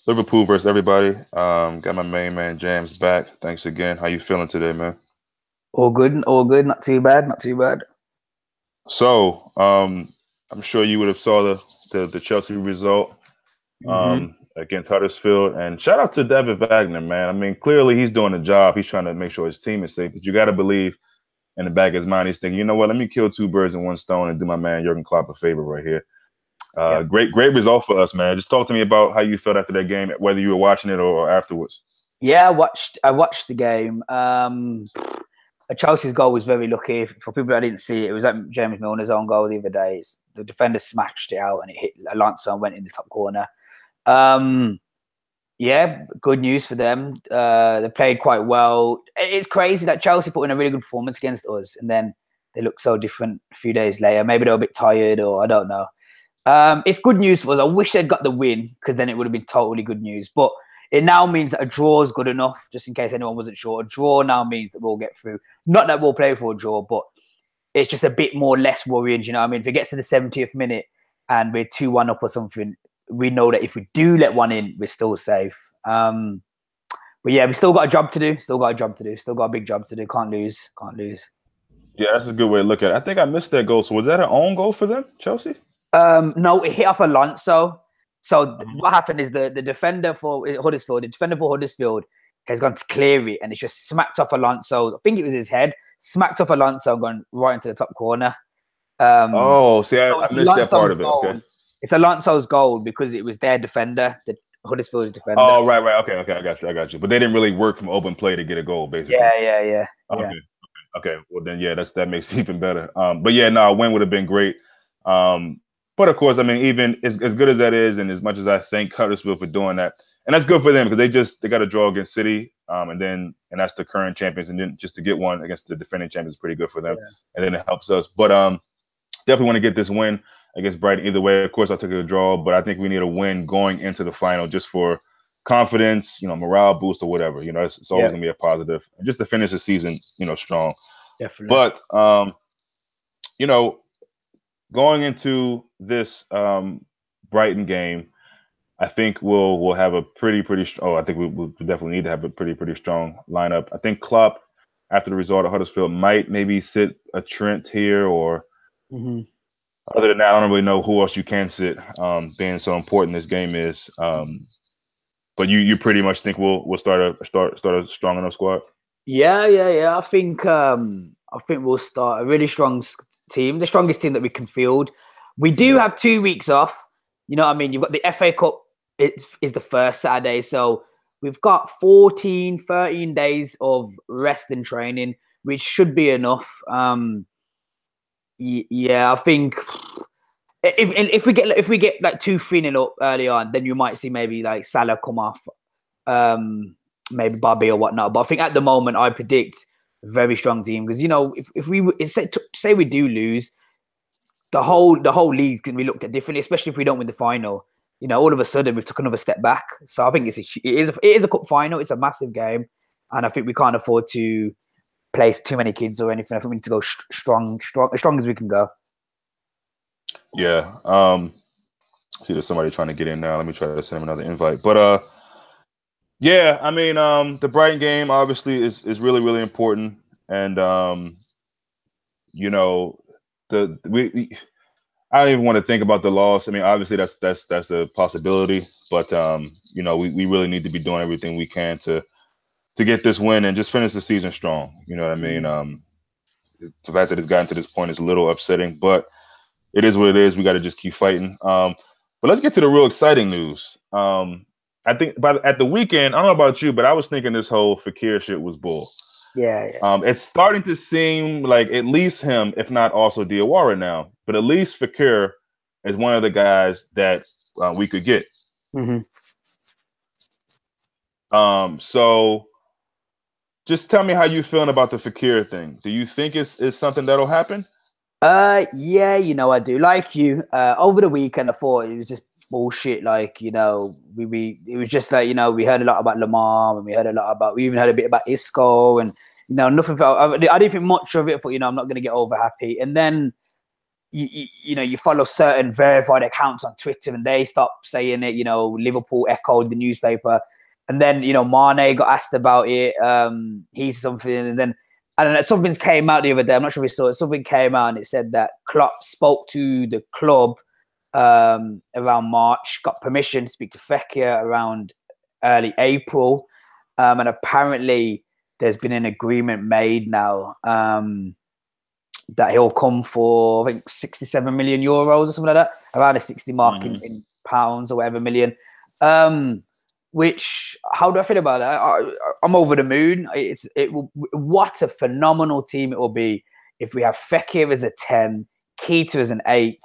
Liverpool versus everybody. Got my main man Jamz back. Thanks again. How you feeling today, man? All good, all good. Not too bad, not too bad. So, I'm sure you would have saw the Chelsea result Hmm. against Huddersfield. And shout out to David Wagner, man. I mean, clearly he's doing the job. He's trying to make sure his team is safe. But you got to believe in the back of his mind, he's thinking, you know what? Let me kill two birds in one stone and do my man Jurgen Klopp a favor right here. Yep. Great result for us, man. Just talk to me about how you felt after that game, whether you were watching it or afterwards. Yeah, I watched the game. Chelsea's goal was very lucky. For people that didn't see it, it was like James Milner's own goal the other day. The defender smashed it out and it hit Alonso and went in the top corner. Um, yeah, good news for them. They played quite well. It's crazy that Chelsea put in a really good performance against us, and then they look so different a few days later. Maybe they were a bit tired, or I don't know. It's good news for us. I wish they'd got the win because then it would have been totally good news. But it now means that a draw is good enough, just in case anyone wasn't sure. A draw now means that we'll get through. Not that we'll play for a draw, but it's just a bit more less worrying. You know what I mean? If it gets to the 70th minute and we're 2-1 up or something, we know that if we do let one in, we're still safe. But yeah, we still got a job to do. Still got a job to do. Still got a big job to do. Can't lose. Can't lose. Yeah, that's a good way to look at it. I think I missed that goal. So was that an own goal for them, Chelsea? No, it hit off Alonso. So Mhm. what happened is the defender for Huddersfield has gone to clear it and it's just smacked off Alonso. I think it was his head, smacked off Alonso and gone right into the top corner. Um, Oh, see, so I it's missed that part Alonso's of it. Okay. goal. It's Alonso's goal because it was their defender, the Huddersfield's defender. Oh, right. Okay. I got you. But they didn't really work from open play to get a goal, basically. Yeah. Okay. Okay. Well, then, yeah, that makes it even better. But yeah, no, a win would have been great. Um, but of course, I mean, even as good as that is, and as much as I thank Huddersfield for doing that, and that's good for them because they got a draw against City, and that's the current champions, and then just to get one against the defending champions is pretty good for them, Yeah. and then it helps us. But definitely want to get this win against Brighton either way. Of course, I took a draw, but I think we need a win going into the final just for confidence, morale boost or whatever. It's always Yeah, gonna be a positive, just to finish the season, strong. definitely. But you know, going into this Brighton game, I think we'll have a I think we definitely need to have a pretty strong lineup. I think Klopp, after the result of Huddersfield, might maybe sit a Trent here, or Hmm. other than that, I don't really know who else you can sit, being so important this game is. But you pretty much think we'll start a strong enough squad. Yeah. I think we'll start a really strong team, the strongest team that we can field. We do Yeah. have 2 weeks off. You know what I mean? You've got the FA Cup. It is the first Saturday, so we've got 14, 13 days of rest and training, which should be enough. Yeah, I think if we get like 2-3 up early on, then you might see maybe like Salah come off, um, maybe Bobby or whatnot. But I think at the moment, I predict a very strong team because say we do lose, the whole league can be looked at differently, especially if we don't win the final. All of a sudden we've took another step back. So I think it is a cup final. It's a massive game, and I think we can't afford to place too many kids or anything. I think we need to go strong, as strong as we can go. Yeah. See, there's somebody trying to get in now. Let me try to send him another invite. But yeah, I mean, the Brighton game obviously is really important, and you know, I don't even want to think about the loss. I mean, obviously that's a possibility, but we really need to be doing everything we can to get this win and just finish the season strong. You know what I mean? Mm. The fact that it's gotten to this point is a little upsetting, but it is what it is. We got to just keep fighting. But let's get to the real exciting news. I think at the weekend, I don't know about you, but I was thinking this whole Fakir shit was bull. Yeah. It's starting to seem like at least him, if not also Diawara now, but at least Fakir is one of the guys that we could get. Hmm. So just tell me how you feeling about the Fakir thing. Do you think it's something that'll happen? Yeah, I do. Like you, over the weekend, I thought it was just bullshit. Like, it was just like, we heard a lot about Lamar and we even heard a bit about Isco and, nothing. I didn't think much of it. I thought, I'm not going to get over happy. And then you follow certain verified accounts on Twitter and they stop saying it. Liverpool echoed the newspaper, and then Mane got asked about it. He's something, and then I don't know. Something came out the other day. I'm not sure if you saw it. Something came out and it said that Klopp spoke to the club around March, got permission to speak to Fekir around early April, and apparently there's been an agreement made now that he'll come for, I think, 67 million euros or something like that, around the 60 mark in pounds or whatever million. Which, how do I feel about that? I'm over the moon. What a phenomenal team it will be if we have Fekir as a 10, Keita as an 8,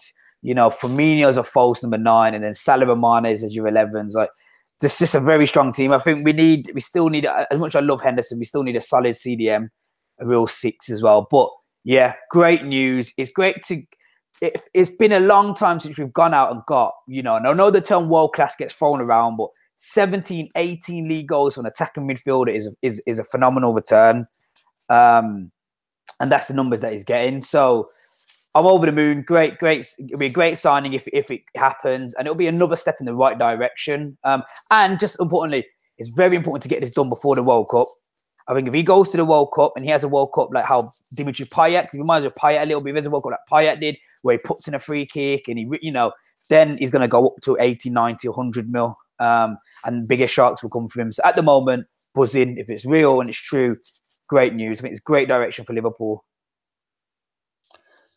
Firmino as a false number 9, and then Salah and Mane as your 11s. Like, this is just a very strong team. I think we still need, as much as I love Henderson, we still need a solid CDM, a real 6 as well. But yeah, great news. It's great to. It's been a long time since we've gone out and got, and I know the term world class gets thrown around, but 17, 18 league goals from an attacking midfielder is a phenomenal return. And that's the numbers that he's getting. So I'm over the moon. Great. It'll be a great signing if it happens, and it'll be another step in the right direction. And just importantly, it's very important to get this done before the World Cup. I think if he goes to the World Cup and he has a World Cup like how Dimitri Payet, because he reminds me of Payet a little bit, there's a World Cup like Payet did, where he puts in a free kick and then he's going to go up to 80, 90, 100 mil. And bigger sharks will come for him. So at the moment, buzzing. If it's real and it's true, great news. I think it's great direction for Liverpool.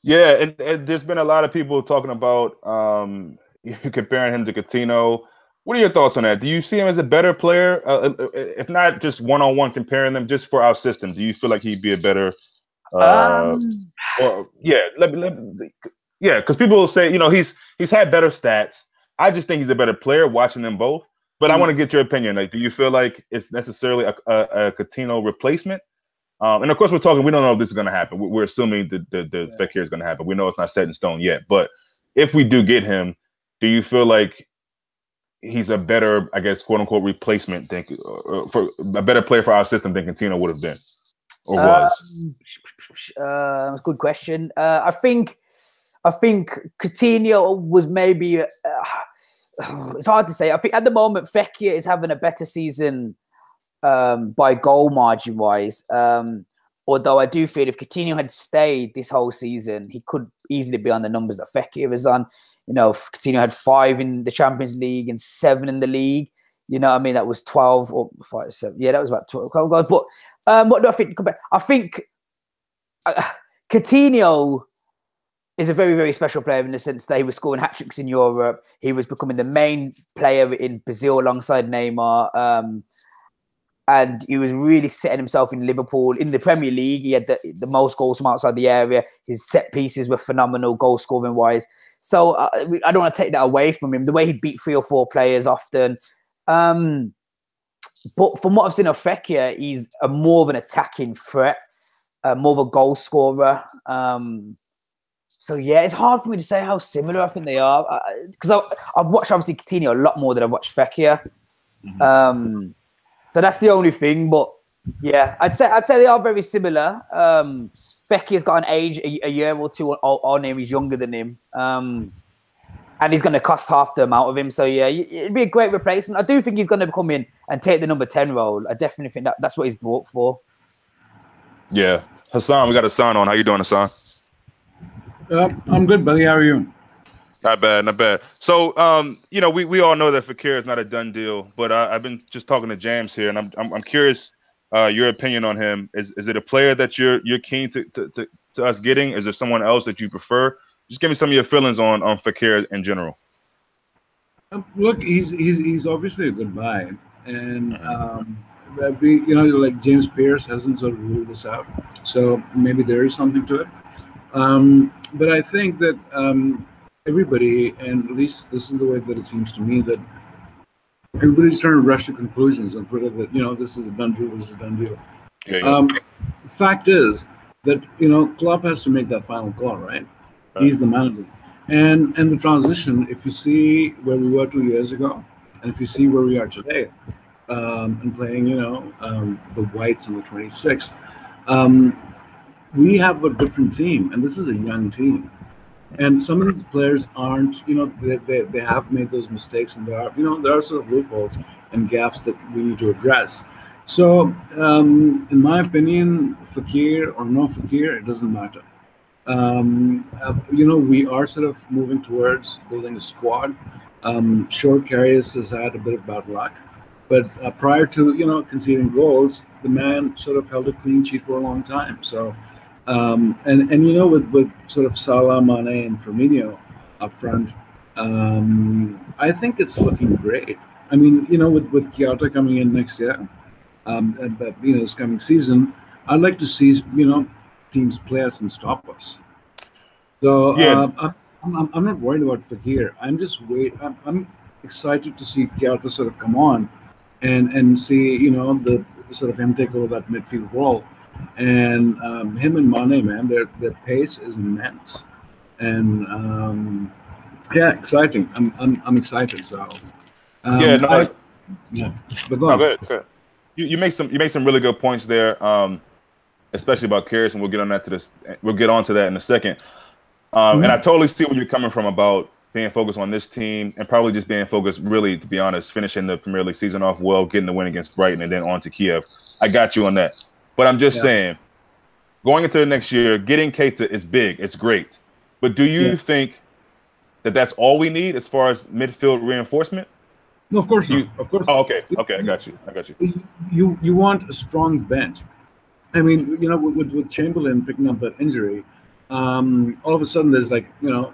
Yeah, and there's been a lot of people talking about comparing him to Coutinho. What are your thoughts on that? Do you see him as a better player? If not just one-on-one comparing them, just for our system, do you feel like he'd be a better? Because people will say, he's had better stats. I just think he's a better player watching them both. But I want to get your opinion. Like, do you feel like it's necessarily a Coutinho replacement? And of course, we don't know if this is going to happen. We're assuming the Fekir is going to happen. We know it's not set in stone yet. But if we do get him, do you feel like he's a better, I guess, quote unquote, replacement for a better player for our system than Coutinho would have been or was? Good question. I think Coutinho was maybe. It's hard to say. I think at the moment Fekir is having a better season by goal margin wise. Although I do feel if Coutinho had stayed this whole season, he could easily be on the numbers that Fekir is on. Coutinho had 5 in the Champions League and 7 in the league. That was 12 or 5, 7. Yeah, that was about 12 goals. But what do I think? I think Coutinho is a very, very special player in the sense that he was scoring hat-tricks in Europe. He was becoming the main player in Brazil alongside Neymar. And he was really setting himself in Liverpool. In the Premier League, he had the most goals from outside the area. His set pieces were phenomenal, goal-scoring-wise. So I don't want to take that away from him. The way he beat 3 or 4 players often. But from what I've seen of Fekir, he's more of an attacking threat, more of a goal scorer. So, yeah, it's hard for me to say how similar I think they are. Because I've watched, obviously, Coutinho a lot more than I've watched Fekir. So that's the only thing. But, yeah, I'd say they are very similar. Fekir's got an age, a year or 2 on him. He's younger than him. And he's going to cost half the amount of him. So, yeah, it'd be a great replacement. I do think he's going to come in and take the number 10 role. I definitely think that's what he's brought for. Yeah. Hassan, we got Hassan on. How you doing, Hassan? I'm good, buddy. How are you? Not bad. So, we all know that Fekir is not a done deal, but I've been just talking to Jamz here, and I'm curious your opinion on him. Is it a player that you're keen to us getting? Is there someone else that you prefer? Just give me some of your feelings on Fekir in general. Look, he's obviously a good buy, and like James Pearce hasn't sort of ruled this out, so maybe there is something to it. But I think that everybody, and at least this is the way that it seems to me, that everybody's trying to rush to conclusions and put it that this is a done deal, this is a done deal. Yeah. Fact is that Klopp has to make that final call, right? He's the manager, and the transition. If you see where we were 2 years ago, and if you see where we are today, and playing, the Whites on the 26th, we have a different team, and this is a young team. And some of these players aren't, they have made those mistakes, and there are sort of loopholes and gaps that we need to address. So, in my opinion, Fakir or no Fakir, it doesn't matter. We are sort of moving towards building a squad. Sure, Karius has had a bit of bad luck, but prior to conceding goals, the man sort of held a clean sheet for a long time. So, and with sort of Salah, Mane, and Firmino up front, I think it's looking great. I mean, with Kyoto coming in next year, this coming season, I'd like to see teams play us and stop us. So Yeah, I'm not worried about Fakir. I'm just I'm excited to see Kyoto sort of come on and see the sort of him take over that midfield role, and him and Mane, man, their pace is immense, and yeah, exciting. I'm excited. So yeah, I no, yeah, but go no, on. good, good. You make some really good points there, especially about Karras, and we'll get on to that in a second. And I Mhm. totally see where you're coming from about being focused on this team and probably just being focused, really, to be honest, finishing the Premier League season off well, getting the win against Brighton, and then on to Kiev. I got you on that. But I'm just Yeah, saying, going into the next year, getting Keita is big. It's great. But do yeah. you think that that's all we need as far as midfield reinforcement? No, of course Do not. you? Of course Oh, not. okay, okay, I got you. I got you. You want a strong bench. I mean, with Chamberlain picking up that injury, all of a sudden there's like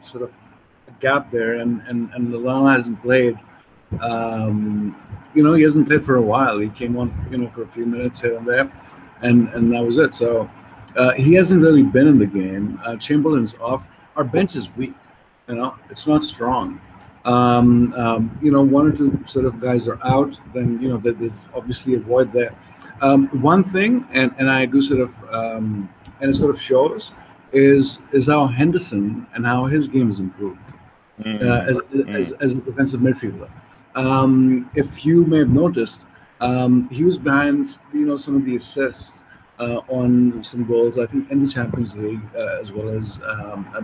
sort of a gap there, and Lallana hasn't played. Um, he hasn't played for a while. He came on, for a few minutes here and there, and that was it. So he hasn't really been in the game. Chamberlain's off. Our bench is weak. It's not strong. One or two sort of guys are out. Then there's obviously a void there. One thing, and I do sort of, and it sort of shows, is how Henderson and how his game has improved Mm, as, mm, as a defensive midfielder. If you may have noticed, he was behind some of the assists on some goals. I think in the Champions League as well as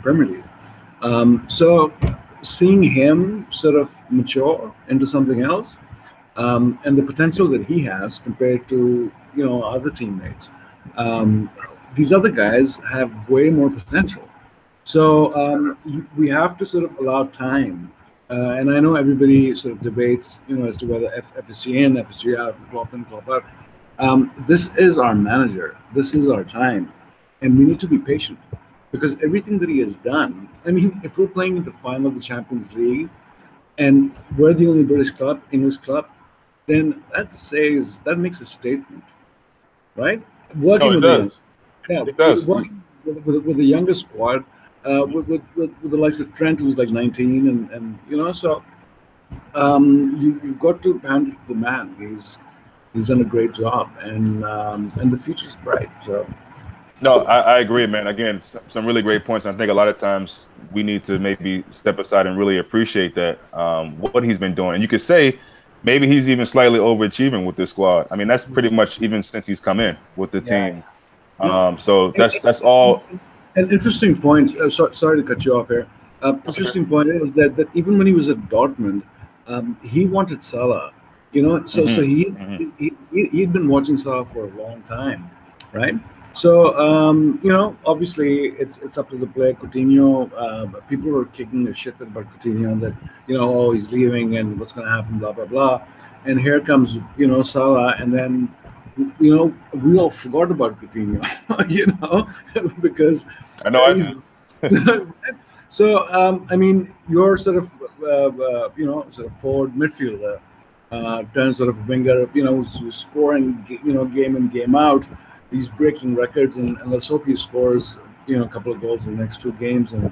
Premier League. So seeing him sort of mature into something else, and the potential that he has compared to other teammates. Um, these other guys have way more potential. So we have to sort of allow time. And I know everybody sort of debates, as to whether FSG in, FSG out, Klopp in, Klopp out. This is our manager. This is our time, and we need to be patient because everything that he has done. I mean, if we're playing in the final of the Champions League and we're the only British club, English club, then that makes a statement, right? no, Working it with the young, does. yeah, It does. working with the younger squad, with the likes of Trent, who's like 19, and so you've got to hand it to the man. He's done a great job, and the future's bright. So No, I agree, man. Again, some really great points. I think a lot of times we need to maybe step aside and really appreciate that what he's been doing. And you could say maybe he's even slightly overachieving with this squad. I mean, that's pretty much even since he's come in with the Yeah, team. no, So that's all. an interesting point. Sorry to cut you off here. That's okay. Interesting point is that even when he was at Dortmund, he wanted Salah. So Hmm. he, Hmm. he'd been watching Salah for a long time, right? So obviously it's up to the player. Coutinho, people were kicking their shit about Coutinho that oh, he's leaving and what's going to happen, blah blah blah. And here comes Salah, and then we all forgot about Coutinho, because I know I he's did. so. I mean, you're sort of sort of forward midfielder, turns sort of winger, who's scoring, game in game out. He's breaking records, and let's hope he scores a couple of goals in the next two games and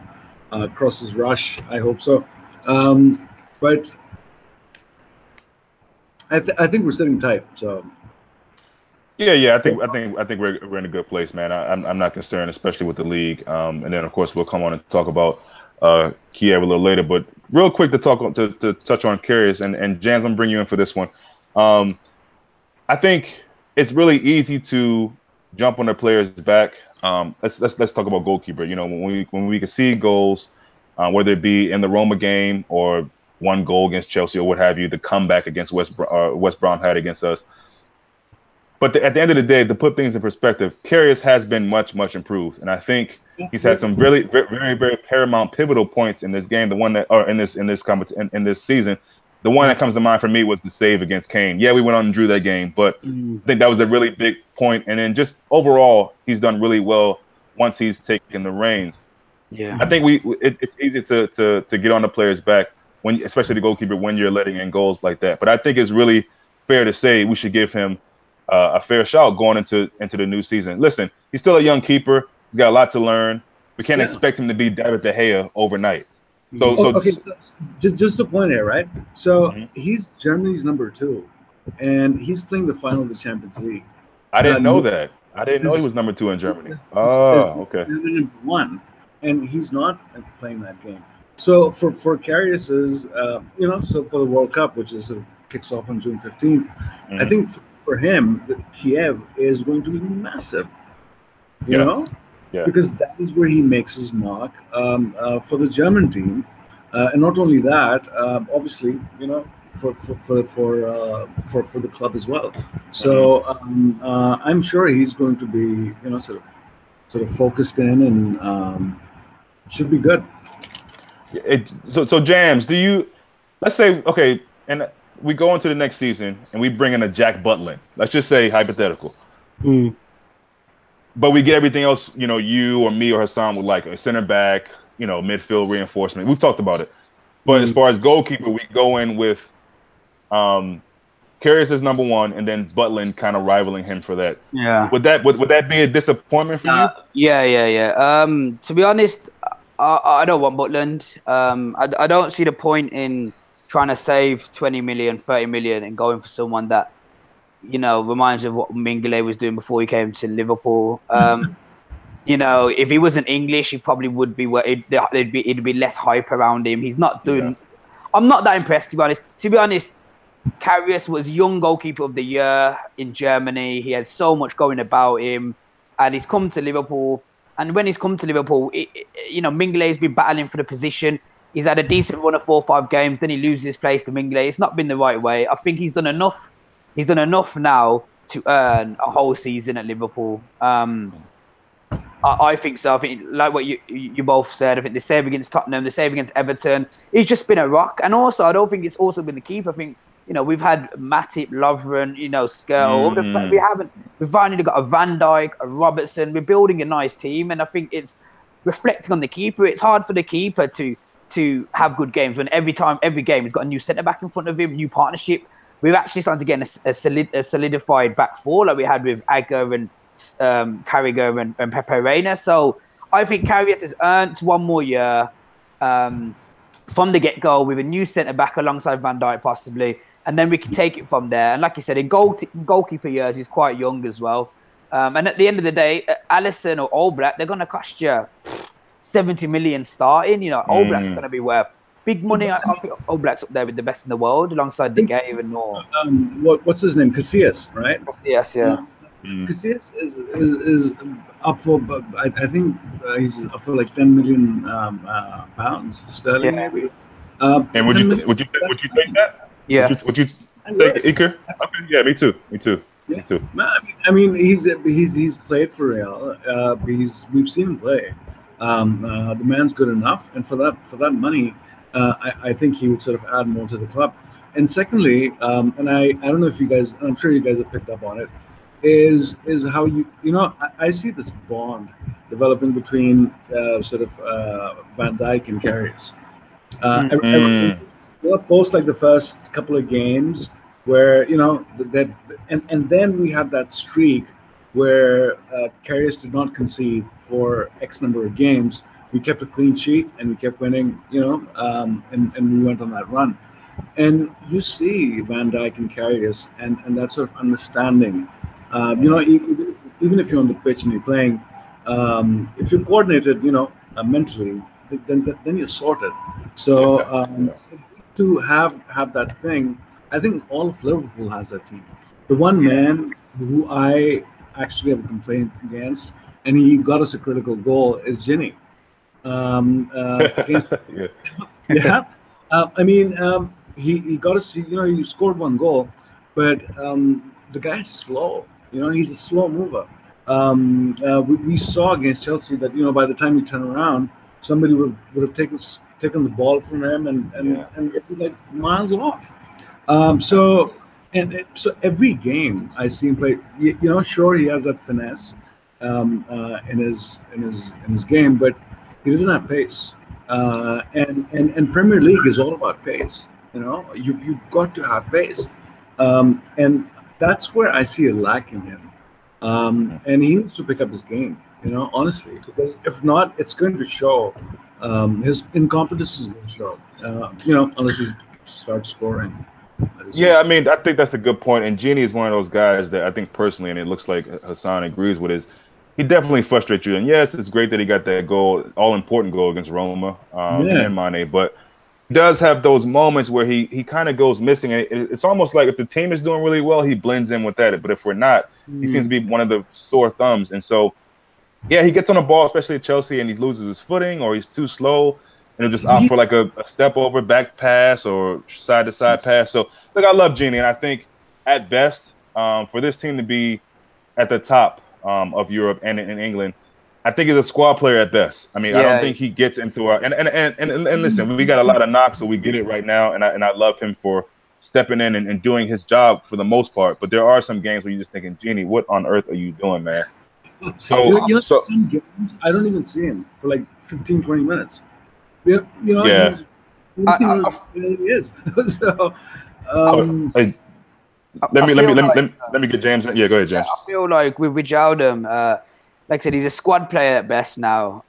crosses Rush. I hope so. But I think we're sitting tight. So Yeah, yeah. I think we're in a good place, man. I'm not concerned, especially with the league. And then of course we'll come on and talk about Kiev a little later. But real quick to touch on Curious and Jans, I'm gonna bring you in for this one. Um, I think it's really easy to jump on the player's back. Let's talk about goalkeeper. When we can see goals, whether it be in the Roma game or one goal against Chelsea or what have you, the comeback against West Brom had against us. But at the end of the day, to put things in perspective, Karius has been much, much improved, and I think he's had some really, very, very paramount, pivotal points in this game. The one that, or in this in this season, the one that comes to mind for me was the save against Kane. Yeah, we went on and drew that game, but I think that was a really big point. And then just overall, he's done really well once he's taken the reins. Yeah, I think it's easy to get on the player's back when, especially the goalkeeper, when you're letting in goals like that. But I think it's really fair to say we should give him a fair shout going into the new season. Listen, he's still a young keeper. He's got a lot to learn. We can't expect him to be David De Gea overnight. So just a point here, right? So he's Germany's number 2, and he's playing the final of the Champions League. I didn't know that. I didn't know he was number 2 in Germany. Okay. Number 1, and he's not playing that game. So for Karius's, so for the World Cup, which is kicks off on June 15th, I think for him, Kiev is going to be massive. You know. Yeah. Because that is where he makes his mark for the German team, and not only that, obviously, for the club as well. So I'm sure he's going to be, sort of focused in, and should be good. So Jamz, let's say, okay, and we go into the next season and we bring in a Jack Butland. Let's just say hypothetical. But we get everything else, you or me or Hassan would like a center back, midfield reinforcement. We've talked about it. But as far as goalkeeper, we go in with Karius as number 1, and then Butland kind of rivaling him for that. Yeah. Would that be a disappointment for you? Yeah. To be honest, I don't want Butland. I don't see the point in trying to save 20 million, 30 million and going for someone that, reminds me of what Mingele was doing before he came to Liverpool. If he wasn't English, he probably would be. It'd be less hype around him. He's not doing. Yeah. I'm not that impressed, to be honest. To be honest, Karius was young goalkeeper of the year in Germany. He had so much going about him, and he's come to Liverpool. And when he's come to Liverpool, Mingele's been battling for the position. He's had a decent run of 4 or 5 games. Then he loses his place to Mingele. It's not been the right way. I think he's done enough. He's done enough now to earn a whole season at Liverpool. I think so. I think, like what you both said, I think the save against Tottenham, the save against Everton, he's just been a rock. And also, I don't think it's also been the keeper. I think, we've had Matip, Lovren, Skell. We've finally got a Van Dijk, a Robertson. We're building a nice team. And I think it's reflecting on the keeper. It's hard for the keeper to have good games when every game he's got a new centre-back in front of him, new partnership. We've actually started to get a solidified back four like we had with Agger and Carragher and Pepe Reina. So I think Karius has earned 1 more year from the get-go with a new centre-back alongside Van Dijk possibly, and then we can take it from there. And like you said, in goalkeeper years, he's quite young as well. And at the end of the day, Alisson or Oblak, they're going to cost you 70 million starting. Oblak's going to be worth big money. I think Oblak's up there with the best in the world alongside De Gea and more. What's his name? Casillas, right? Casillas, yeah. Casillas is up for, I think he's up for like 10 million pounds sterling, maybe. And would you take that? Yeah. Would you take Iker? Okay, yeah, me too. Yeah. Me too. I mean, he's played for Real. We've seen him play. The man's good enough, and for that money, I think he would sort of add more to the club. And secondly, and I don't know if you guys, I'm sure you guys have picked up on it, is how I see this bond developing between sort of Van Dijk and Karius. Post like the first couple of games where that, and then we had that streak where Karius did not concede for X number of games. We kept a clean sheet and we kept winning, and we went on that run. And you see Van Dijk and Karius and that sort of understanding. Even if you're on the pitch and you're playing, if you're coordinated, mentally, then you're sorted. So to have that thing, I think all of Liverpool has that team. The one man who I actually have a complaint against, and he got us a critical goal, is Ginny. Against Yeah. yeah. I mean, he got us. He scored one goal, but the guy's slow. He's a slow mover. We saw against Chelsea that by the time he turned around, somebody would have taken the ball from him Yeah. and it'd be like miles off. So every game I see him play. Sure he has that finesse in his game, but he doesn't have pace. And Premier League is all about pace. You've got to have pace, and that's where I see a lack in him. And he needs to pick up his game. Honestly, because if not, it's going to show. His incompetence is going to show. Unless he starts scoring. Yeah, I mean, I think that's a good point. And Genie is one of those guys that I think personally, and it looks like Hassan agrees with, is he definitely frustrates you. And yes, it's great that he got that goal, all important goal against Roma and Mane, but he does have those moments where he kind of goes missing. And it's almost like if the team is doing really well, he blends in with that. But if we're not, he seems to be one of the sore thumbs. And so, yeah, he gets on the ball, especially at Chelsea, and he loses his footing or he's too slow. And he'll just opt for like a step over, back pass, or side to side pass. So, look, I love Genie, and I think at best, for this team to be at the top of Europe and in England, I think he's a squad player at best. I mean, I don't think he gets into our and listen, we got a lot of knocks, so we get it right now, and I love him for stepping in and doing his job for the most part. But there are some games where you're just thinking, Genie, what on earth are you doing, man? So, some games, I don't even see him for like 15, 20 minutes. Yeah. He is. So, let me get James. Yeah, go ahead, James. Yeah, I feel like with Wijnaldum, like I said, he's a squad player at best now.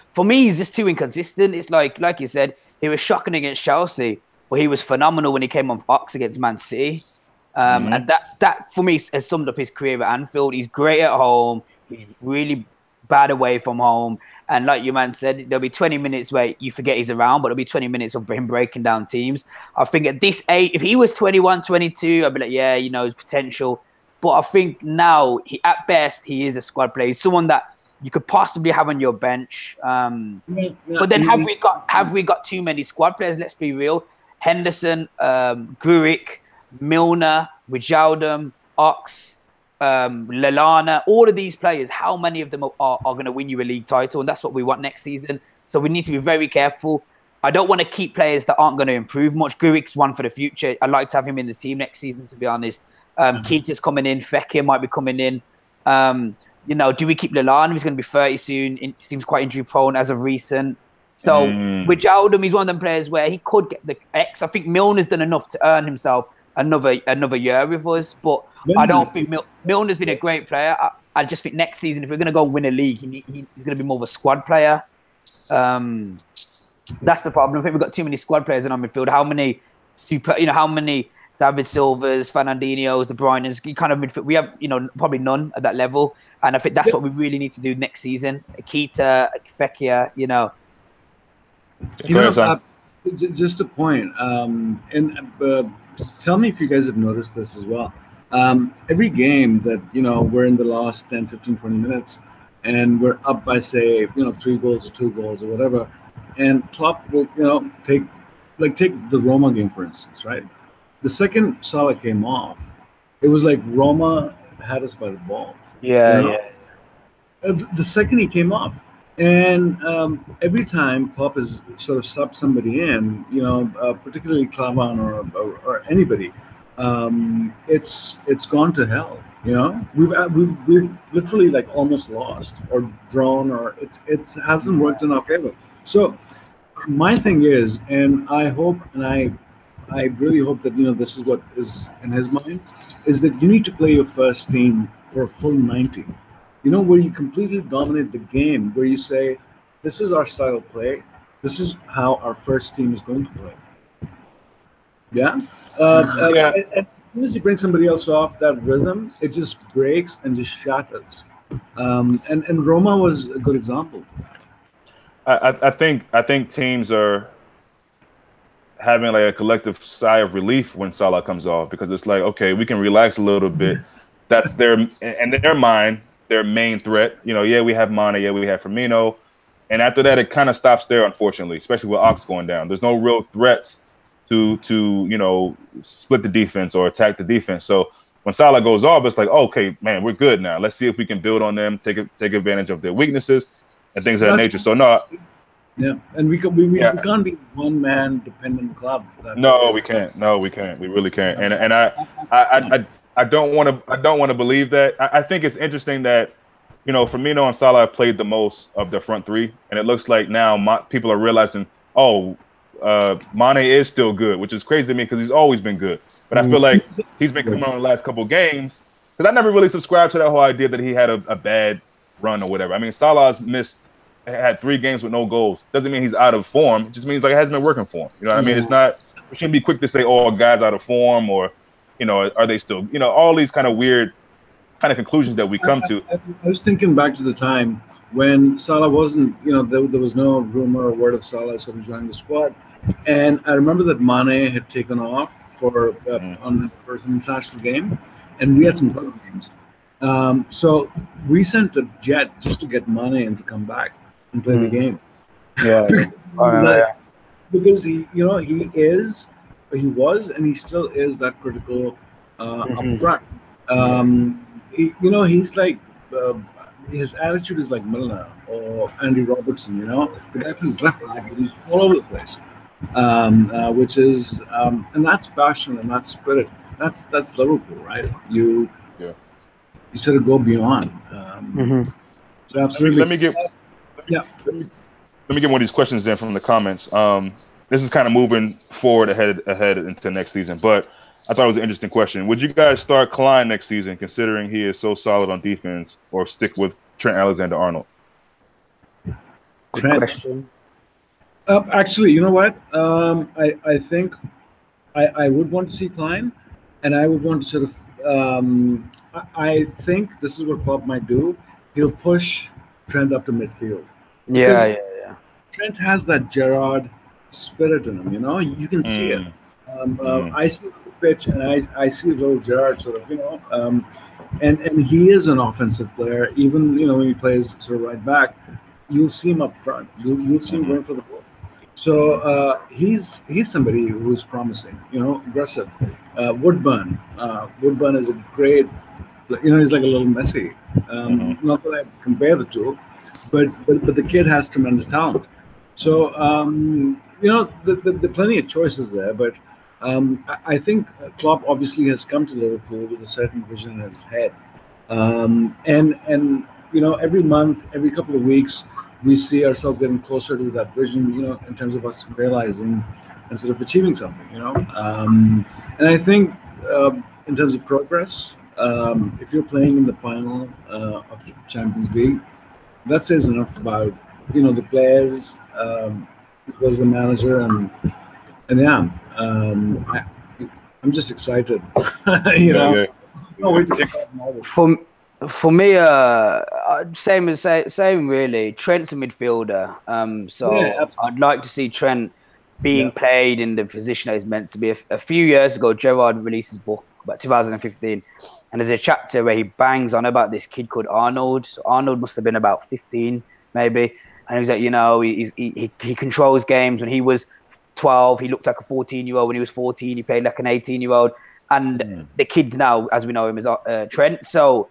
For me, he's just too inconsistent. It's like you said, he was shocking against Chelsea, but he was phenomenal when he came off Ox against Man City. And that for me has summed up his career at Anfield. He's great at home. He's really bad away from home. And like your man said, there'll be 20 minutes where you forget he's around, but there'll be 20 minutes of him breaking down teams. I think at this age, if he was 21, 22, I'd be like, yeah, his potential. But I think now, at best, he is a squad player. He's someone that you could possibly have on your bench. But then have we got too many squad players? Let's be real. Henderson, Guric, Milner, Wijnaldum, Ox, Lallana, all of these players, how many of them are going to win you a league title? And that's what we want next season. So we need to be very careful. I don't want to keep players that aren't going to improve much. Guric's one for the future. I'd like to have him in the team next season, to be honest. Keita's coming in. Fekir might be coming in. Do we keep Lallana? He's going to be 30 soon. He seems quite injury prone as of recent. So Wijnaldum, he's one of them players where he could get the X. I think Milner's done enough to earn himself another year with us, but I don't think Milner's been a great player. I just think next season, if we're going to go win a league, he's going to be more of a squad player. That's the problem. I think we've got too many squad players in our midfield. How many David Silvas, Fernandinho's, De Bruyne's, kind of midfield? We have, probably none at that level. And I think that's what we really need to do next season. Keita, Fekir, just a point. Tell me if you guys have noticed this as well. Every game that, we're in the last 10, 15, 20 minutes and we're up by, say, 3 goals or 2 goals or whatever, and Klopp will, take the Roma game, for instance, right? The second Salah came off, it was like Roma had us by the ball. Yeah. The second he came off. And every time Klopp has sort of subbed somebody in, particularly Klavan or anybody, it's gone to hell. We've literally like almost lost or drawn, or it hasn't worked in our favor. So my thing is, and I hope, and I really hope that this is what is in his mind, is that you need to play your first team for a full 90. Where you completely dominate the game, where you say, this is our style of play, this is how our first team is going to play. Yeah? And as soon as you bring somebody else off that rhythm, it just breaks and just shatters. And Roma was a good example. I think teams are having like a collective sigh of relief when Salah comes off, because it's like, okay, we can relax a little bit. That's in their mind, their main threat. Yeah, we have Mane, yeah, we have Firmino, And after that, it kind of stops there, unfortunately, especially with Ox going down. There's no real threats to split the defense or attack the defense. So when Salah goes off, it's like, okay, man, we're good now. Let's see if we can build on them, take advantage of their weaknesses and things of that nature. So no. Yeah, and we can't be one man dependent club. No, we can't. No, we can't. We really can't. And I don't want to believe that. I think it's interesting that, Firmino and Salah have played the most of the front three, and it looks like now people are realizing, Mane is still good, which is crazy to me because he's always been good. But I feel like he's been coming on the last couple of games because I never really subscribed to that whole idea that he had a bad run or whatever. I mean, Salah's had 3 games with no goals. Doesn't mean he's out of form. It just means like it hasn't been working for him. You know what I mean? It's not. We shouldn't be quick to say, "Oh, a guy's out of form," or, are they still? All these kind of weird kind of conclusions that we come to. I was thinking back to the time when Salah wasn't. There was no rumor or word of Salah sort of joining the squad, and I remember that Mane had taken off for on the first international game, and we had some club games. So we sent a jet just to get Mane in to come back and play the game. Yeah, because he was, and he still is that critical up front. He's like his attitude is like Milner or Andy Robertson. The guy plays left back, he's all over the place. Which is and that's passion and that's spirit. That's Liverpool, right? You sort of go beyond. So absolutely. Let me get one of these questions in from the comments. This is kind of moving forward ahead into next season, but I thought it was an interesting question. Would you guys start Klein next season, considering he is so solid on defense, or stick with Trent Alexander-Arnold? Good question. Actually, you know what? I think I would want to see Klein, and I would want to sort of. I think this is what Klopp might do. He'll push Trent up to midfield. Yeah. Trent has that Gerrard spirit in him. You can see it. I see the pitch, and I see a little Gerrard sort of, and he is an offensive player. Even when he plays sort of right back, you'll see him up front. You'll see him going for the ball. So he's somebody who's promising, aggressive. Woodburn is a great, he's like a little Messi. Not that I compare the two, but the kid has tremendous talent. So the plenty of choices there. But I think Klopp obviously has come to Liverpool with a certain vision in his head, and every month, every couple of weeks, we see ourselves getting closer to that vision, in terms of us realizing and sort of achieving something, And I think in terms of progress, if you're playing in the final of Champions League, that says enough about, the players, as well as the manager, and I'm just excited, No way to kick off. For me, same really. Trent's a midfielder, so I'd like to see Trent being played in the position that he's meant to be. A few years ago, Gerrard released his book about 2015, and there's a chapter where he bangs on about this kid called Arnold. So Arnold must have been about 15, maybe, and he's like, he controls games. When he was 12, he looked like a 14-year-old. When he was 14, he played like an 18-year-old, and the kids now, as we know him, is Trent. So.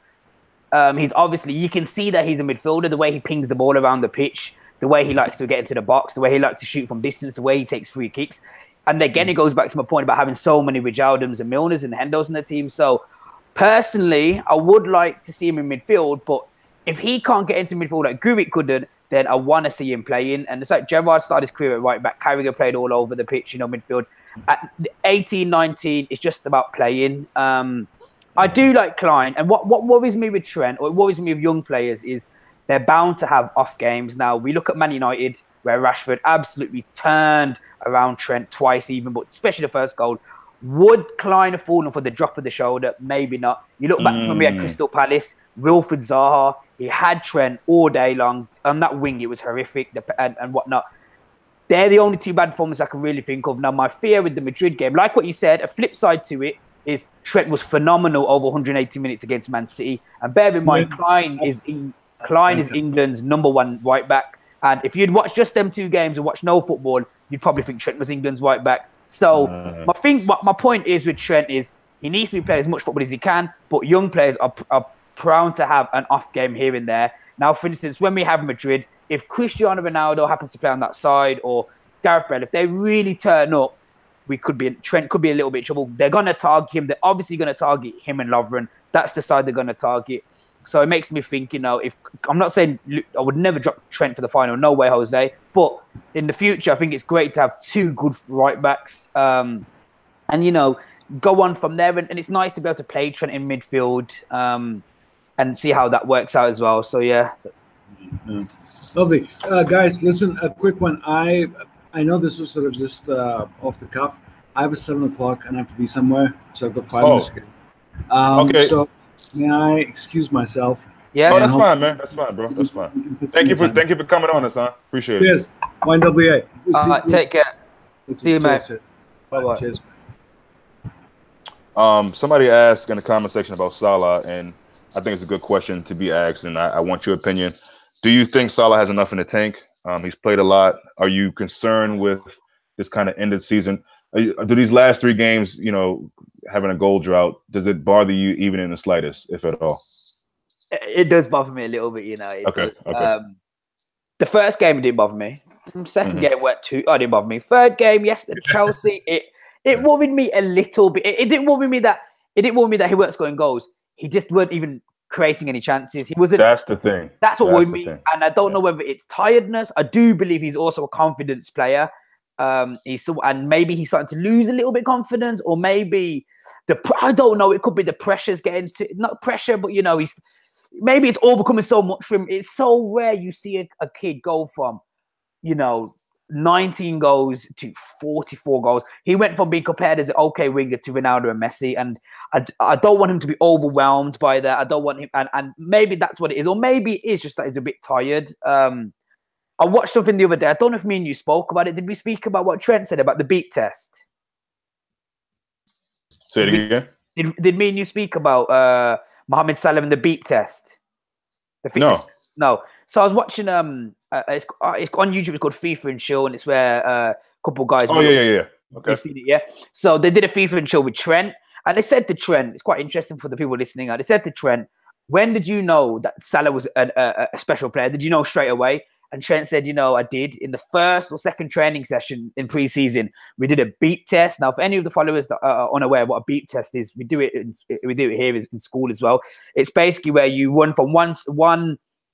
He's obviously, you can see that he's a midfielder, the way he pings the ball around the pitch, the way he likes to get into the box, the way he likes to shoot from distance, the way he takes free kicks. And again, it goes back to my point about having so many Wijnaldums and Milners and Hendos in the team. So personally, I would like to see him in midfield, but if he can't get into midfield like Guvik couldn't, then I want to see him playing. And it's like Gerrard started his career at right back. Carragher played all over the pitch, midfield. At 18, 19, it's just about playing. I do like Klein, and what worries me with Trent, or worries me with young players, is they're bound to have off games. Now, we look at Man United, where Rashford absolutely turned around Trent twice even, but especially the first goal. Would Klein have fallen for the drop of the shoulder? Maybe not. You look back to when we had Crystal Palace, Wilfred Zaha, he had Trent all day long. On that wing, it was horrific and whatnot. They're the only two bad performances I can really think of. Now, my fear with the Madrid game, like what you said, a flip side to it, is Trent was phenomenal over 180 minutes against Man City. And bear in mind, Klein is England's #1 right back. And if you'd watch just them 2 games and watch no football, you'd probably think Trent was England's right back. So my point is with Trent is he needs to be playing as much football as he can, but young players are prone to have an off game here and there. Now, for instance, when we have Madrid, if Cristiano Ronaldo happens to play on that side or Gareth Bale, if they really turn up, Trent could be a little bit in trouble. They're going to target him. They're obviously going to target him and Lovren. That's the side they're going to target. So it makes me think, if I'm not saying I would never drop Trent for the final, no way, Jose. But in the future, I think it's great to have 2 good right backs, and go on from there. And it's nice to be able to play Trent in midfield, and see how that works out as well. So yeah. Lovely, guys. Listen, a quick one. I know this was sort of just off the cuff. I have a 7 o'clock and I have to be somewhere, so I've got 5 minutes. Okay. So may I excuse myself? Yeah. Oh, that's fine, man. That's fine, bro. That's fine. Thank you for coming on, Hassan. Appreciate it. Cheers. YWA. Take care. See you, mate. Bye-bye. Cheers. Somebody asked in the comment section about Salah, and I think it's a good question to be asked, and I want your opinion. Do you think Salah has enough in the tank? He's played a lot. Are you concerned with this kind of ended season? Do these last 3 games, having a goal drought, does it bother you even in the slightest, if at all? It does bother me a little bit, Okay. The first game didn't bother me. Second game went 2. Oh, it didn't bother me. Third game, yesterday, Chelsea. It worried me a little bit. It didn't worry me that he weren't scoring goals. He just weren't even creating any chances. He wasn't. That's the thing. That's what worried me. And I don't know whether it's tiredness. I do believe he's also a confidence player. And maybe he's starting to lose a little bit of confidence, or maybe I don't know. It could be the pressure's getting to, not pressure, but maybe it's all becoming so much for him. It's so rare you see a kid go from 19 goals to 44 goals. He went from being compared as an okay winger to Ronaldo and Messi, and I don't want him to be overwhelmed by that. I don't want him, and maybe that's what it is, or maybe it is just that he's a bit tired. I watched something the other day. I don't know if me and you spoke about it. Did we speak about what Trent said about the beat test? Say it again. Did me and you speak about Mohamed Salah and the beep test? No. So I was watching it's on YouTube. It's called FIFA and Chill, and it's where a couple of guys. Oh yeah. Okay. You've seen it, yeah. So they did a FIFA and Chill with Trent, and they said to Trent, it's quite interesting for the people listening. They said to Trent, "When did you know that Salah was a special player? Did you know straight away?" And Trent said, I did. In the first or second training session in pre-season, we did a beep test. Now, for any of the followers that are unaware what a beep test is, we do it here in school as well. It's basically where you run from one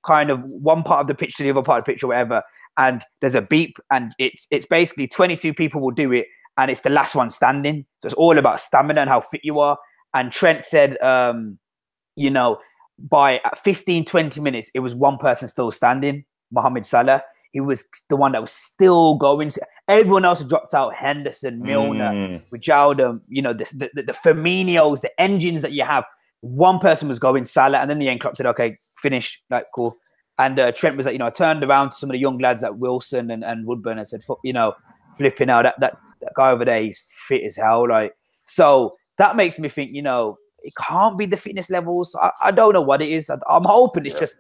part of the pitch to the other part of the pitch or whatever, and there's a beep, and it's basically 22 people will do it, and it's the last one standing. So it's all about stamina and how fit you are. And Trent said, by 15, 20 minutes, it was one person still standing. Mohamed Salah, he was the one that was still going. Everyone else had dropped out. Henderson, Milner, Wijnaldum, the Firminos, the engines that you have. One person was going, Salah, and then the end Klopp said, "Okay, finish, like cool." And Trent was like, I turned around to some of the young lads like Wilson and Woodburn and said, flipping out that guy over there, he's fit as hell. Like, so that makes me think, it can't be the fitness levels. I don't know what it is. I'm hoping it's just.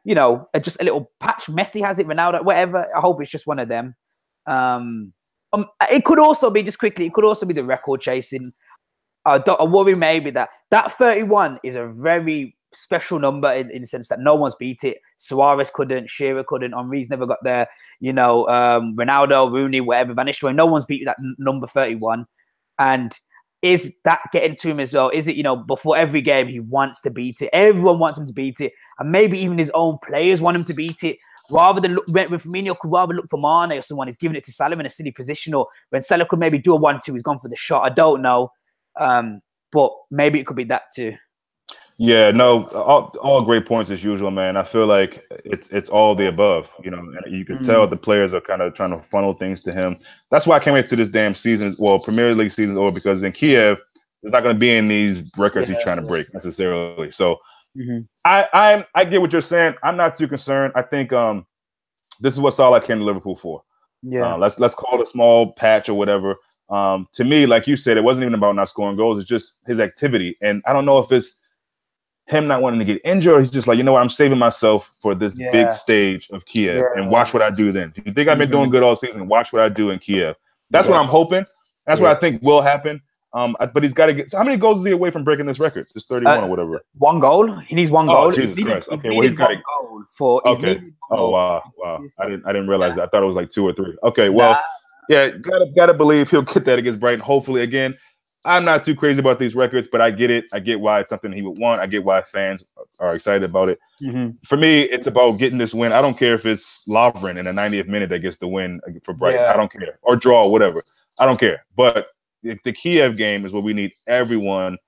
Just a little patch. Messi has it, Ronaldo, whatever. I hope it's just one of them. It could also be, just quickly, it could also be the record chasing. I worry maybe that 31 is a very special number in the sense that no one's beat it. Suarez couldn't, Shearer couldn't, Henry's never got there. Ronaldo, Rooney, whatever, Van Nistelrooy, no one's beat that number 31. And is that getting to him as well? Is it, before every game, he wants to beat it. Everyone wants him to beat it. And maybe even his own players want him to beat it. Rather than when Firmino could rather look for Mane or someone, he's giving it to Salah in a silly position. Or when Salah could maybe do a 1-2, he's gone for the shot. I don't know. But maybe it could be that too. Yeah, no, all great points as usual, man. I feel like it's all the above. You can tell the players are kind of trying to funnel things to him. That's why I can't wait to this damn season. Well, Premier League season over, because in Kiev, there's not going to be in these records he's trying to break necessarily. So I get what you're saying. I'm not too concerned. I think this is what Salah came to Liverpool for. Yeah, let's call it a small patch or whatever. To me, like you said, it wasn't even about not scoring goals. It's just his activity, and I don't know if it's him not wanting to get injured, or he's just like, you know what, I'm saving myself for this big stage of Kiev and watch what I do then. If you think I've been doing good all season, watch what I do in Kiev. That's what I'm hoping. That's what I think will happen. But he's got to get. So how many goals is he away from breaking this record? Just 31 or whatever. 1 goal. He needs 1 goal. Oh, Jesus Christ. Okay, well he's got to. Goal for. Okay. Oh wow. I didn't realize that. I thought it was like 2 or 3. Okay. Well, yeah, gotta believe he'll get that against Brighton. Hopefully, again. I'm not too crazy about these records, but I get it. I get why it's something he would want. I get why fans are excited about it. For me, it's about getting this win. I don't care if it's Lovren in the 90th minute that gets the win for Brighton. I don't care. Or draw, whatever. I don't care. But the Kiev game is where we need everyone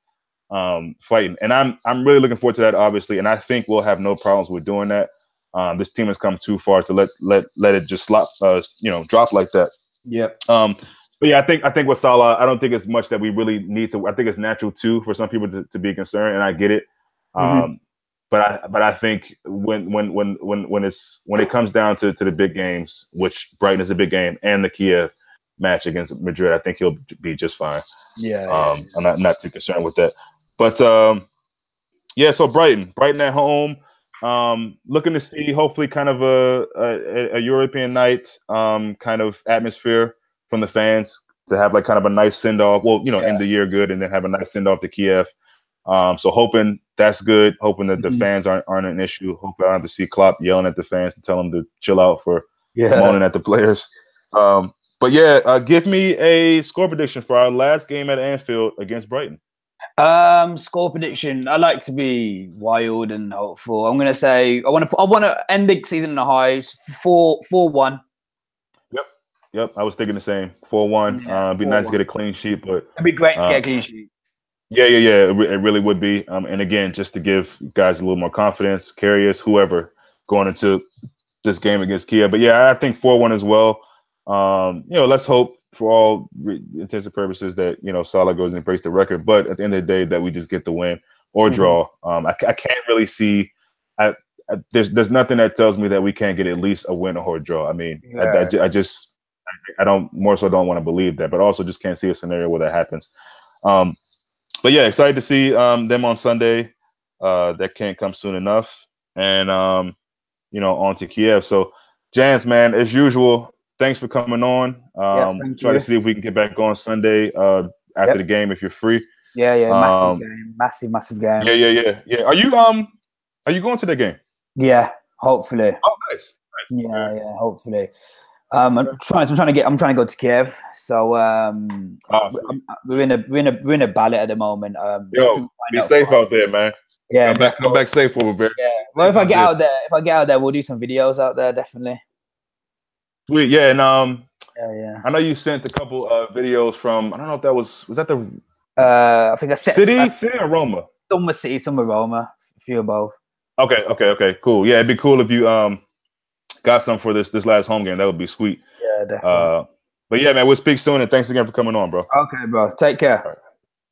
fighting. And I'm really looking forward to that, obviously. And I think we'll have no problems with doing that. This team has come too far to let it just drop like that. But yeah, I think with Salah, I don't think it's much that we really need to. I think it's natural too for some people to be concerned, and I get it. But I think when it comes down to the big games, which Brighton is a big game, and the Kiev match against Madrid, I think he'll be just fine. I'm not too concerned with that. But so Brighton at home, looking to see hopefully kind of a European night kind of atmosphere from the fans, to have like kind of a nice send off. Well, end the year good, and then have a nice send off to Kiev. So hoping that's good. Hoping that the fans aren't an issue. Hopefully I don't have to see Klopp yelling at the fans to tell them to chill out for moaning at the players. But yeah, give me a score prediction for our last game at Anfield against Brighton. Score prediction. I like to be wild and hopeful. I'm gonna say I want to end the season in the highs. 4-1. Yep, I was thinking the same. 4-1. It'd be nice to get a clean sheet, but it'd be great to get a clean sheet. Yeah. It really would be. And again, just to give guys a little more confidence, Karius, whoever, going into this game against Kiev. But yeah, I think 4-1 as well. Let's hope for all intents and purposes that Salah goes and breaks the record. But at the end of the day, that we just get the win or draw. I can't really see. There's nothing that tells me that we can't get at least a win or a draw. I mean, I don't want to believe that, but also just can't see a scenario where that happens. But yeah, excited to see them on Sunday. That can't come soon enough, and on to Kiev. So, Jans, man, as usual, thanks for coming on. Try to see if we can get back on Sunday after the game if you're free. Massive game, massive game. Yeah. Are you going to the game? Yeah, hopefully. Oh, nice. Yeah, hopefully. I'm trying to go to Kiev. So we're in a ballot at the moment. Be safe out there, man. Yeah, come back safe over there. Yeah. Well, if I get out there, we'll do some videos out there, definitely. Sweet, yeah, and I know you sent a couple of videos from. I don't know if that was that the. I think I set City or Roma. Some were City, some were Roma. A few of both. Okay, cool. Yeah, it'd be cool if you got some for this last home game. That would be sweet. Yeah, definitely. But yeah, man, we'll speak soon, and thanks again for coming on, bro. Okay, bro. Take care.